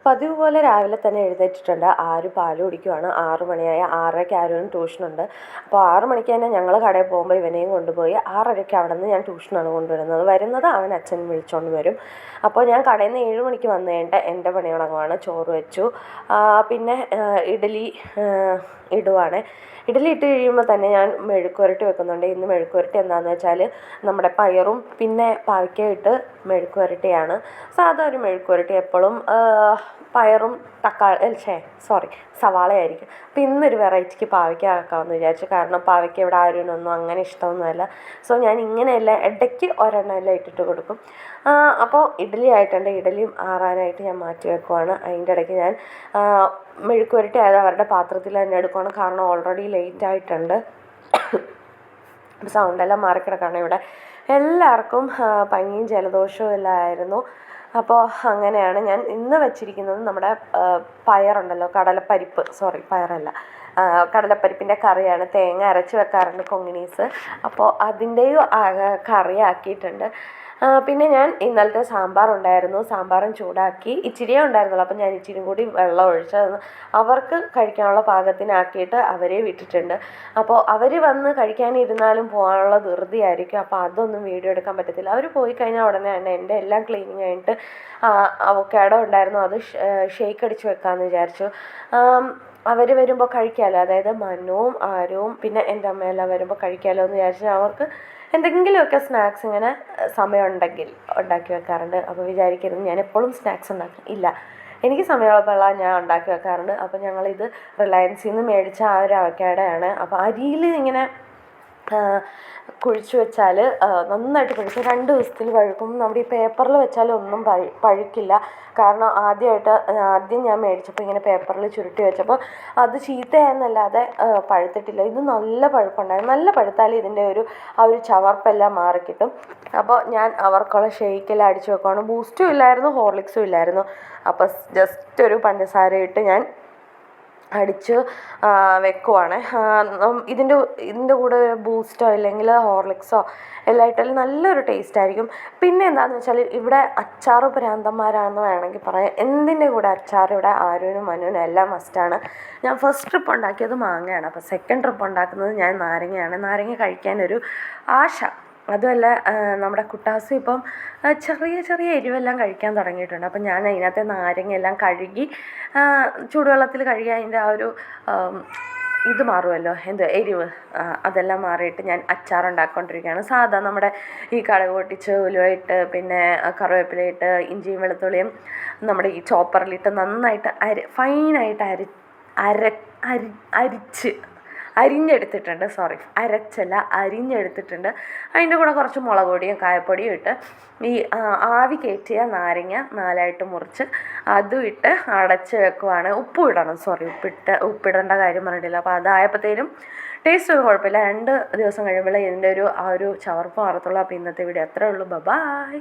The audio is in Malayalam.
പതിവ് പോലെ രാവിലെ തന്നെ എഴുന്നേറ്റിട്ടുണ്ട്. ആര് പാല് കുടിക്കുവാണ്. 6 മണിയായി. 6:30ക്ക് ആരും ട്യൂഷനുണ്ട്. അപ്പോൾ 6 മണിക്ക് തന്നെ ഞങ്ങൾ കടയിൽ പോകുമ്പോൾ ഇവനെയും കൊണ്ടുപോയി 6:30ക്ക് അവിടെ നിന്ന് ഞാൻ ട്യൂഷനാണ് വരുന്നത് അവൻ അച്ഛൻ വിളിച്ചുകൊണ്ട് വരും. അപ്പോൾ ഞാൻ കടയിൽ നിന്ന് 7 മണിക്ക് വന്നു കഴിഞ്ഞിട്ട് എൻ്റെ പണി തുടങ്ങുവാണ്. ചോറ് വെച്ചു, പിന്നെ ഇഡലി ഇടുവാണ്. ഇഡലി ഇട്ട് കഴിയുമ്പോൾ തന്നെ ഞാൻ മെഴുക്കുവരട്ടി വെക്കുന്നുണ്ട്. ഇന്ന് മെഴുക്കുവരട്ടി എന്താണെന്ന് വെച്ചാൽ നമ്മുടെ പയറും പിന്നെ പാവയ്ക്കയും ഇട്ട് മെഴുക്കുവരട്ടിയാണ്. സാധാ ഒരു മെഴുക്കുവരട്ടി. എപ്പോഴും പയറും സവാളയായിരിക്കും. അപ്പോൾ ഇന്നൊരു വെറൈറ്റിക്ക് പാവയ്ക്ക ആക്കാമെന്ന് വിചാരിച്ചു. കാരണം പാവയ്ക്ക ഇവിടെ ആരുമൊന്നും അങ്ങനെ ഇഷ്ടമൊന്നുമല്ല. സോ ഞാൻ ഇങ്ങനെയെല്ലാം ഇടയ്ക്ക് ഒരെണ്ണം എല്ലാം ഇട്ടിട്ട് കൊടുക്കും. അപ്പോൾ ഇഡ്ഡലി ആയിട്ടുണ്ട്. ഇഡ്ഡലിയും ആറാനായിട്ട് ഞാൻ മാറ്റി വെക്കുവാണ്. അതിൻ്റെ ഇടയ്ക്ക് ഞാൻ മെഴുക്കുവരട്ടി ആയത് അവരുടെ പാത്രത്തിൽ തന്നെ എടുക്കുവാണ്. കാരണം ഓൾറെഡി ലേറ്റ് ആയിട്ടുണ്ട്. സൗണ്ടെല്ലാം മാറിക്കിടക്കാണ്. ഇവിടെ എല്ലാവർക്കും പനിയും ജലദോഷവും എല്ലാം ആയിരുന്നു. അപ്പോൾ അങ്ങനെയാണ് ഞാൻ ഇന്ന് വെച്ചിരിക്കുന്നത്. നമ്മുടെ പയറുണ്ടല്ലോ, കടലപ്പരിപ്പിൻ്റെ കറിയാണ്. തേങ്ങ അരച്ച് വെക്കാറുണ്ട് കൊങ്ങിണീസ്. അപ്പോൾ അതിൻ്റെയും കറിയാക്കിയിട്ടുണ്ട്. പിന്നെ ഞാൻ ഇന്നലത്തെ സാമ്പാറുണ്ടായിരുന്നു. സാമ്പാറും ചൂടാക്കി ഇച്ചിരിയേ ഉണ്ടായിരുന്നുള്ളൂ. അപ്പം ഞാൻ ഇച്ചിരി കൂടി വെള്ളം ഒഴിച്ച് അവർക്ക് കഴിക്കാനുള്ള പാകത്തിനാക്കിയിട്ട് അവരെ വിട്ടിട്ടുണ്ട്. അപ്പോൾ അവർ വന്ന് കഴിക്കാനിരുന്നാലും പോകാനുള്ള ധൃതിയായിരിക്കും. അപ്പോൾ അതൊന്നും വീഡിയോ എടുക്കാൻ പറ്റത്തില്ല. അവർ പോയി കഴിഞ്ഞാൽ ഉടനെ തന്നെ എൻ്റെ എല്ലാം ക്ലീനിങ് കഴിഞ്ഞിട്ട് അവക്കാഡോ ഉണ്ടായിരുന്നു, അത് ഷേക്ക് അടിച്ച് വെക്കാമെന്ന് വിചാരിച്ചു. അവർ വരുമ്പോൾ കഴിക്കാമല്ലോ, അതായത് മനുവും ആരവും പിന്നെ എൻ്റെ അമ്മയെല്ലാം വരുമ്പോൾ കഴിക്കാമല്ലോ എന്ന് വിചാരിച്ച് അവർക്ക് എന്തെങ്കിലുമൊക്കെ സ്നാക്സ് ഇങ്ങനെ സമയമുണ്ടെങ്കിൽ ഉണ്ടാക്കി വെക്കാറുണ്ട്. അപ്പോൾ വിചാരിക്കരുത് ഞാൻ എപ്പോഴും സ്നാക്സ് ഉണ്ടാക്കും. ഇല്ല, എനിക്ക് സമയമുള്ളപ്പോഴെല്ലാം ഞാൻ ഉണ്ടാക്കി വെക്കാറുണ്ട്. അപ്പോൾ ഞങ്ങളിത് റിലയൻസിൽ നിന്ന് മേടിച്ച ആ ഒരു അവക്കാഡോയാണ്. അപ്പോൾ അരിയിൽ ഇങ്ങനെ കുഴിച്ച് വെച്ചാൽ നന്നായിട്ട് പഴുക്കും. 2 ദിവസത്തിൽ പഴുക്കും. നമ്മുടെ ഈ പേപ്പറിൽ വെച്ചാലൊന്നും പഴുക്കില്ല. കാരണം ആദ്യം ഞാൻ മേടിച്ചപ്പോൾ ഇങ്ങനെ പേപ്പറിൽ ചുരുട്ടി വെച്ചപ്പോൾ അത് ചീത്തയായെന്നല്ലാതെ പഴുത്തിട്ടില്ല. ഇത് നല്ല പഴുപ്പുണ്ടായിരുന്നു. നല്ല പഴുത്താൽ ഇതിൻ്റെ ആ ഒരു ചവർപ്പെല്ലാം മാറിക്കിട്ടും. അപ്പോൾ ഞാൻ അവർക്കുള്ള ഷേക്കെല്ലാം അടിച്ച് വെക്കുവാണ്. ബൂസ്റ്റും ഇല്ലായിരുന്നു, ഹോർലിക്സും ഇല്ലായിരുന്നു. അപ്പോൾ ജസ്റ്റ് ഒരു പഞ്ചസാര ഇട്ട് ഞാൻ അടിച്ച് വെക്കുവാണ്. ഇതിൻ്റെ കൂടെ ബൂസ്റ്റോ അല്ലെങ്കിൽ ഹോർലിക്സോ എല്ലാം ഇട്ടാൽ നല്ലൊരു ടേസ്റ്റ് ആയിരിക്കും. പിന്നെ എന്താണെന്ന് വെച്ചാൽ ഇവിടെ അച്ചാറ് ഭ്രാന്തന്മാരാണെന്ന് വേണമെങ്കിൽ പറയാം. എന്തിൻ്റെ കൂടെ അച്ചാർ ഇവിടെ ആരുവിനും മനുവിനും എല്ലാം മസ്റ്റാണ്. ഞാൻ ഫസ്റ്റ് ട്രിപ്പ് ഉണ്ടാക്കിയത് മാങ്ങയാണ്. അപ്പോൾ സെക്കൻഡ് ട്രിപ്പ് ഉണ്ടാക്കുന്നത് ഞാൻ നാരങ്ങയാണ്. നാരങ്ങ കഴിക്കാനൊരു ആശ. അതുമല്ല, നമ്മുടെ കുട്ടാസു ഇപ്പം ചെറിയ എരിവെല്ലാം കഴിക്കാൻ തുടങ്ങിയിട്ടുണ്ട്. അപ്പം ഞാൻ അതിനകത്തെ നാരങ്ങയെല്ലാം കഴുകി ചൂടുവെള്ളത്തിൽ കഴുകി അതിൻ്റെ ആ ഒരു ഇത് മാറുമല്ലോ, എരിവ്, അതെല്ലാം മാറിയിട്ട് ഞാൻ അച്ചാറുണ്ടാക്കിക്കൊണ്ടിരിക്കുകയാണ്. സാധാ നമ്മുടെ ഈ കടുക് പൊട്ടിച്ച് ഉലുവയിട്ട് പിന്നെ കറിവേപ്പിലയിട്ട് ഇഞ്ചിയും വെളുത്തുള്ളിയും നമ്മുടെ ഈ ചോപ്പറിലിട്ട് നന്നായിട്ട് ഫൈനായിട്ട് അരിഞ്ഞെടുത്തിട്ടുണ്ട്. അതിൻ്റെ കൂടെ കുറച്ച് മുളക് പൊടിയും കായപ്പൊടിയും ഇട്ട് ഈ ആവി കയറ്റിയ നാരങ്ങ 4ആയിട്ട് മുറിച്ച് അതും ഇട്ട് അടച്ച് വെക്കുവാണ്. ഉപ്പിടേണ്ട കാര്യം പറഞ്ഞിട്ടില്ല. അപ്പോൾ അതായപ്പോഴത്തേനും ടേസ്റ്റ് ഒന്നും കുഴപ്പമില്ല. 2 ദിവസം കഴിയുമ്പോൾ ഇതിൻ്റെ ആ ഒരു ചവർപ്പ് മാറത്തുള്ളൂ. അപ്പോൾ ഇന്നത്തെ വീഡിയോ അത്രേ ഉള്ളൂ. ബൈ.